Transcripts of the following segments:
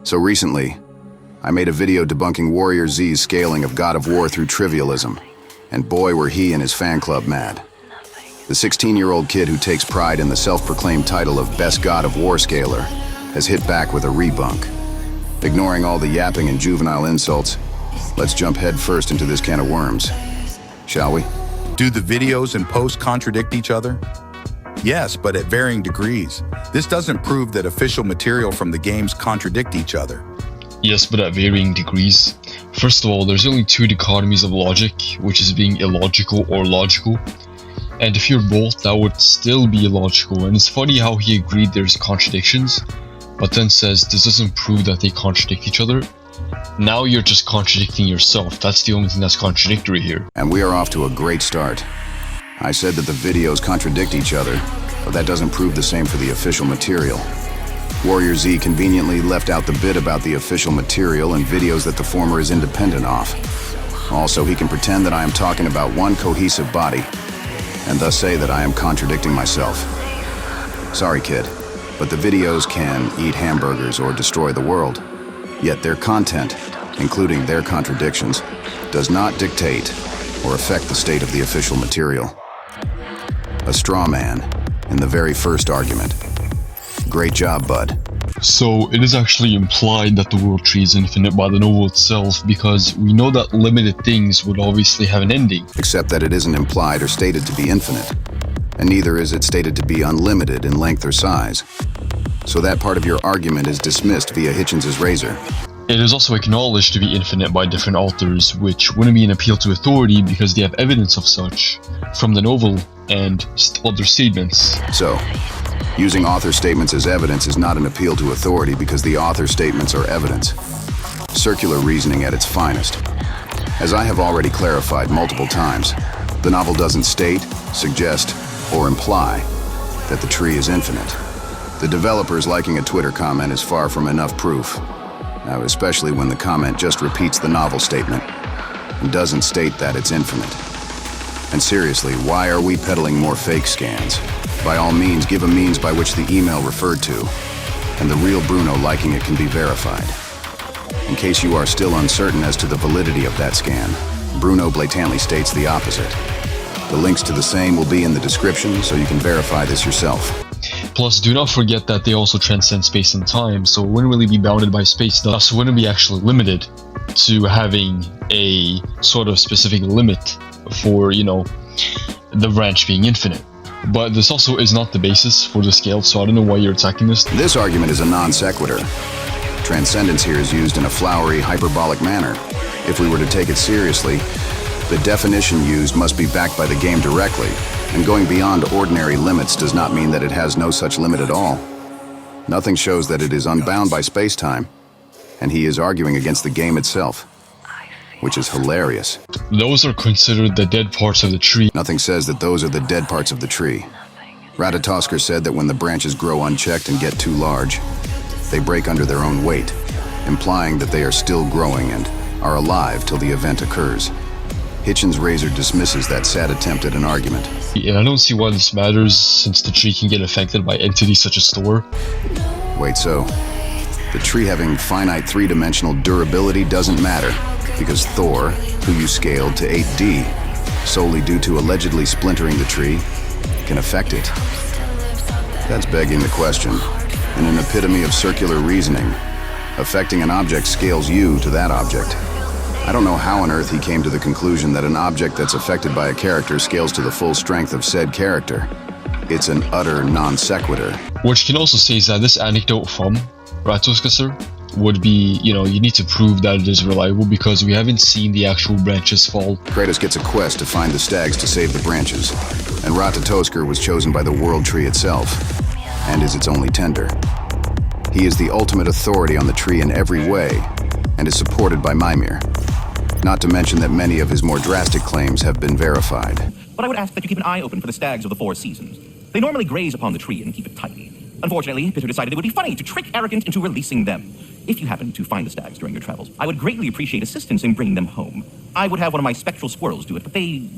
So recently, I made a video debunking Warrior Z's scaling of God of War through Trivialism, and boy were he and his fan club mad. The 16-year-old kid who takes pride in the self-proclaimed title of Best God of War Scaler has hit back with a rebunk. Ignoring all the yapping and juvenile insults, let's jump headfirst into this can of worms, shall we? Do the videos and posts contradict each other? Yes, but at varying degrees. This doesn't prove that official material from the games contradict each other. Yes, but at varying degrees. First of all, there's only two dichotomies of logic, which is being illogical or logical. And if you're both, that would still be illogical. And it's funny how he agreed there's contradictions, but then says this doesn't prove that they contradict each other. Now you're just contradicting yourself. That's the only thing that's contradictory here. And we are off to a great start. I said that the videos contradict each other, but that doesn't prove the same for the official material. Warrior Z conveniently left out the bit about the official material and videos that the former is independent of. Also, he can pretend that I am talking about one cohesive body, and thus say that I am contradicting myself. Sorry, kid, but the videos can eat hamburgers or destroy the world. Yet their content, including their contradictions, does not dictate or affect the state of the official material. A straw man in the very first argument. Great job, bud. So it is actually implied that the world tree is infinite by the novel itself, because we know that limited things would obviously have an ending. Except that it isn't implied or stated to be infinite, and neither is it stated to be unlimited in length or size. So that part of your argument is dismissed via Hitchens's razor. It is also acknowledged to be infinite by different authors, which wouldn't be an appeal to authority because they have evidence of such from the novel and other statements. So, using author statements as evidence is not an appeal to authority because the author statements are evidence. Circular reasoning at its finest. As I have already clarified multiple times, the novel doesn't state, suggest, or imply that the tree is infinite. The developers liking a Twitter comment is far from enough proof. Now, especially when the comment just repeats the novel statement and doesn't state that it's infinite. And seriously, why are we peddling more fake scans? By all means, give a means by which the email referred to, and the real Bruno liking it can be verified. In case you are still uncertain as to the validity of that scan, Bruno blatantly states the opposite. The links to the same will be in the description, so you can verify this yourself. Plus, do not forget that they also transcend space and time, so it wouldn't really be bounded by space, thus wouldn't be actually limited to having a sort of specific limit for, the branch being infinite. But this also is not the basis for the scale, so I don't know why you're attacking this. This argument is a non sequitur. Transcendence here is used in a flowery, hyperbolic manner. If we were to take it seriously, the definition used must be backed by the game directly, and going beyond ordinary limits does not mean that it has no such limit at all. Nothing shows that it is unbound by space-time, and he is arguing against the game itself, which is hilarious. Those are considered the dead parts of the tree. Nothing says that those are the dead parts of the tree. Ratatoskr said that when the branches grow unchecked and get too large, they break under their own weight, implying that they are still growing and are alive till the event occurs. Hitchens' razor dismisses that sad attempt at an argument. And I don't see why this matters, since the tree can get affected by entities such as Thor. Wait, so the tree having finite three-dimensional durability doesn't matter, because Thor, who you scaled to 8D, solely due to allegedly splintering the tree, can affect it. That's begging the question. In an epitome of circular reasoning, affecting an object scales you to that object. I don't know how on earth he came to the conclusion that an object that's affected by a character scales to the full strength of said character. It's an utter non sequitur. What you can also say is that this anecdote from Ratatoskr would be, you need to prove that it is reliable because we haven't seen the actual branches fall. Kratos gets a quest to find the stags to save the branches, and Ratatoskr was chosen by the World Tree itself, and is its only tender. He is the ultimate authority on the tree in every way, and is supported by Mimir. Not to mention that many of his more drastic claims have been verified. But I would ask that you keep an eye open for the stags of the four seasons. They normally graze upon the tree and keep it tidy. Unfortunately, Bitter decided it would be funny to trick Arrogant into releasing them. If you happen to find the stags during your travels, I would greatly appreciate assistance in bringing them home. I would have one of my spectral squirrels do it, but they,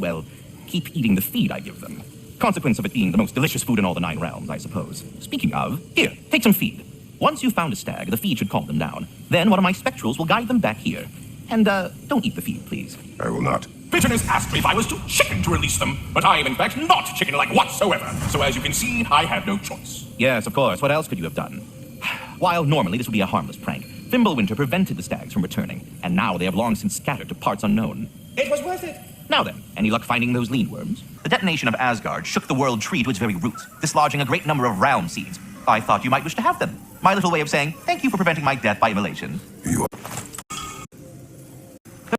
keep eating the feed I give them. Consequence of it being the most delicious food in all the 9 realms, I suppose. Speaking of, here, take some feed. Once you've found a stag, the feed should calm them down. Then one of my spectrals will guide them back here. And, don't eat the feed, please. I will not. Bitterness asked me if I was too chicken to release them, but I am in fact not chicken-like whatsoever. So as you can see, I have no choice. Yes, of course. What else could you have done? While normally this would be a harmless prank, Fimbulwinter prevented the stags from returning, and now they have long since scattered to parts unknown. It was worth it. Now then, any luck finding those lean worms? The detonation of Asgard shook the world tree to its very roots, dislodging a great number of realm seeds. I thought you might wish to have them. My little way of saying, thank you for preventing my death by immolation. You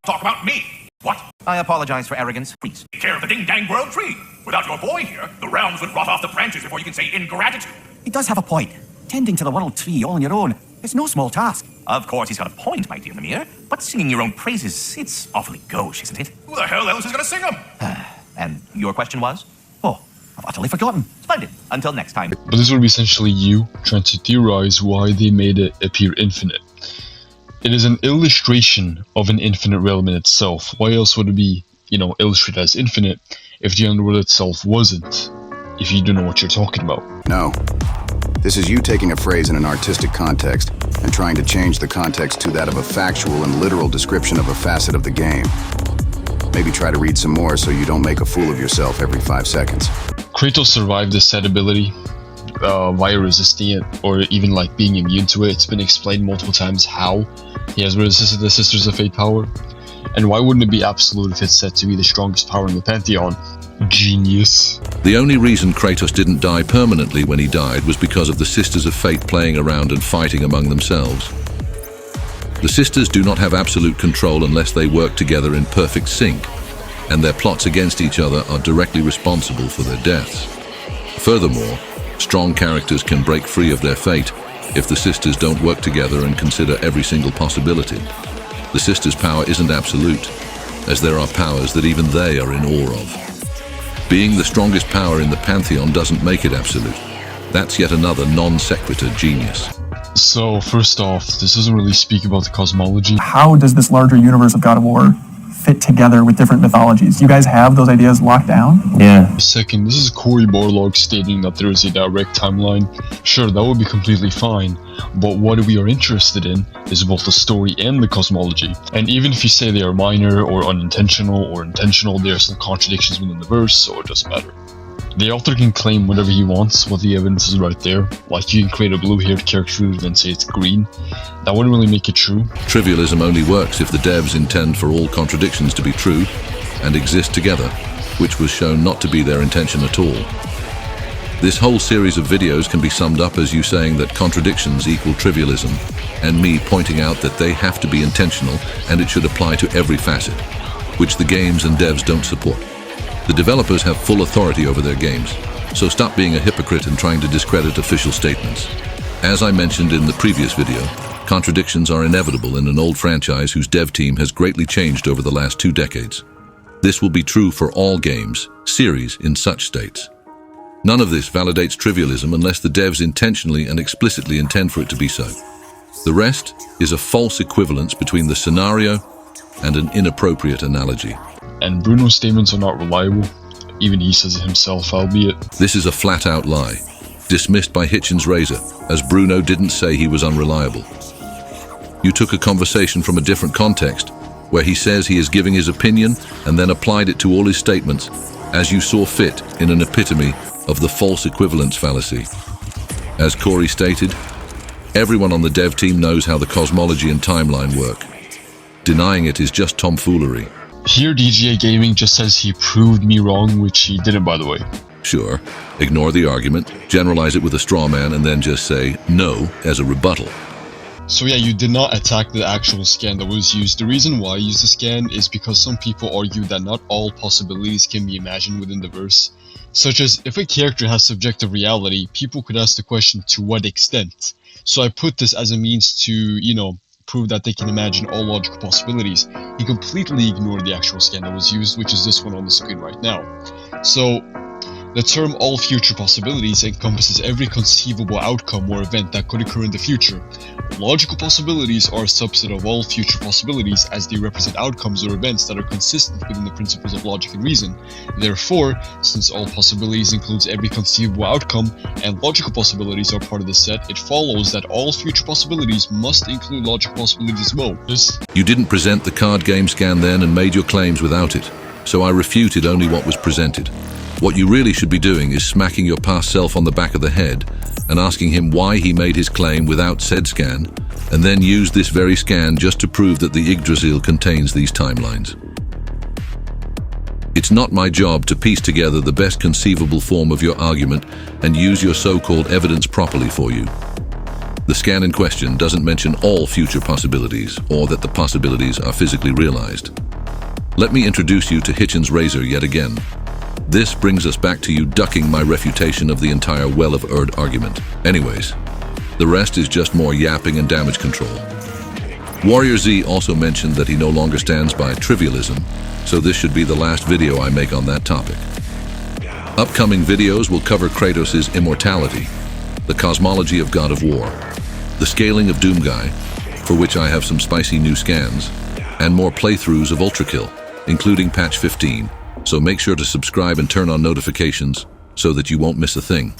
Talk about me. What? I apologize for arrogance. Please. Take care of the ding-dang world tree. Without your boy here, the realms would rot off the branches before you can say ingratitude. He does have a point. Tending to the world tree all on your own is no small task. Of course he's got a point, my dear Lemire, but singing your own praises, it's awfully gauche, isn't it? Who the hell else is gonna sing them? And your question was? Oh, I've utterly forgotten. Splendid. Until next time. But this would be essentially you trying to theorize why they made it appear infinite. It is an illustration of an infinite realm in itself. Why else would it be, illustrated as infinite if the underworld itself wasn't? If you don't know what you're talking about. No. This is you taking a phrase in an artistic context and trying to change the context to that of a factual and literal description of a facet of the game. Maybe try to read some more so you don't make a fool of yourself every 5 seconds. Kratos survived this said ability via resisting it, or even like being immune to it. It's been explained multiple times how he has resisted the Sisters of Fate power. And why wouldn't it be absolute if it's said to be the strongest power in the Pantheon? Genius. The only reason Kratos didn't die permanently when he died was because of the Sisters of Fate playing around and fighting among themselves. The Sisters do not have absolute control unless they work together in perfect sync, and their plots against each other are directly responsible for their deaths. Furthermore, strong characters can break free of their fate if the Sisters don't work together and consider every single possibility. The Sisters' power isn't absolute, as there are powers that even they are in awe of. Being the strongest power in the Pantheon doesn't make it absolute. That's yet another non sequitur genius. So, first off, this doesn't really speak about the cosmology. How does this larger universe of God of War fit together with different mythologies? Do you guys have those ideas locked down? Yeah. Second, this is Cory Barlog stating that there is a direct timeline. Sure, that would be completely fine, but what we are interested in is both the story and the cosmology. And even if you say they are minor or unintentional or intentional, there are some contradictions within the verse, so it doesn't matter. The author can claim whatever he wants, but the evidence is right there. Like, you can create a blue-haired character and then say it's green. That wouldn't really make it true. Trivialism only works if the devs intend for all contradictions to be true and exist together, which was shown not to be their intention at all. This whole series of videos can be summed up as you saying that contradictions equal trivialism, and me pointing out that they have to be intentional and it should apply to every facet, which the games and devs don't support. The developers have full authority over their games, so stop being a hypocrite and trying to discredit official statements. As I mentioned in the previous video, contradictions are inevitable in an old franchise whose dev team has greatly changed over the last 2 decades. This will be true for all games, series in such states. None of this validates trivialism unless the devs intentionally and explicitly intend for it to be so. The rest is a false equivalence between the scenario and an inappropriate analogy. And Bruno's statements are not reliable. Even he says it himself, albeit. This is a flat-out lie, dismissed by Hitchens Razor, as Bruno didn't say he was unreliable. You took a conversation from a different context, where he says he is giving his opinion and then applied it to all his statements, as you saw fit in an epitome of the false equivalence fallacy. As Cory stated, everyone on the dev team knows how the cosmology and timeline work. Denying it is just tomfoolery. Here DGA Gaming just says he proved me wrong, which he didn't, by the way. Sure, ignore the argument, generalize it with a straw man, and then just say no as a rebuttal. So yeah, you did not attack the actual scan that was used. The reason why I used the scan is because some people argue that not all possibilities can be imagined within the verse. Such as, if a character has subjective reality, people could ask the question, to what extent? So I put this as a means to, prove that they can imagine all logical possibilities. He completely ignored the actual scan that was used, which is this one on the screen right now. So, The term all future possibilities encompasses every conceivable outcome or event that could occur in the future. Logical possibilities are a subset of all future possibilities as they represent outcomes or events that are consistent within the principles of logic and reason. Therefore, since all possibilities includes every conceivable outcome and logical possibilities are part of the set, it follows that all future possibilities must include logical possibilities as well. You didn't present the card game scan then and made your claims without it, so I refuted only what was presented. What you really should be doing is smacking your past self on the back of the head and asking him why he made his claim without said scan, and then use this very scan just to prove that the Yggdrasil contains these timelines. It's not my job to piece together the best conceivable form of your argument and use your so-called evidence properly for you. The scan in question doesn't mention all future possibilities or that the possibilities are physically realized. Let me introduce you to Hitchin's razor yet again. This brings us back to you ducking my refutation of the entire well-of-Erd argument. Anyways, the rest is just more yapping and damage control. Warrior Z also mentioned that he no longer stands by trivialism, so this should be the last video I make on that topic. Upcoming videos will cover Kratos' immortality, the cosmology of God of War, the scaling of Doomguy, for which I have some spicy new scans, and more playthroughs of Ultrakill, including patch 15. So make sure to subscribe and turn on notifications so that you won't miss a thing.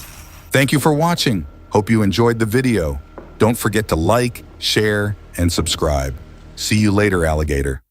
Thank you for watching. Hope you enjoyed the video. Don't forget to like, share, and subscribe. See you later, alligator.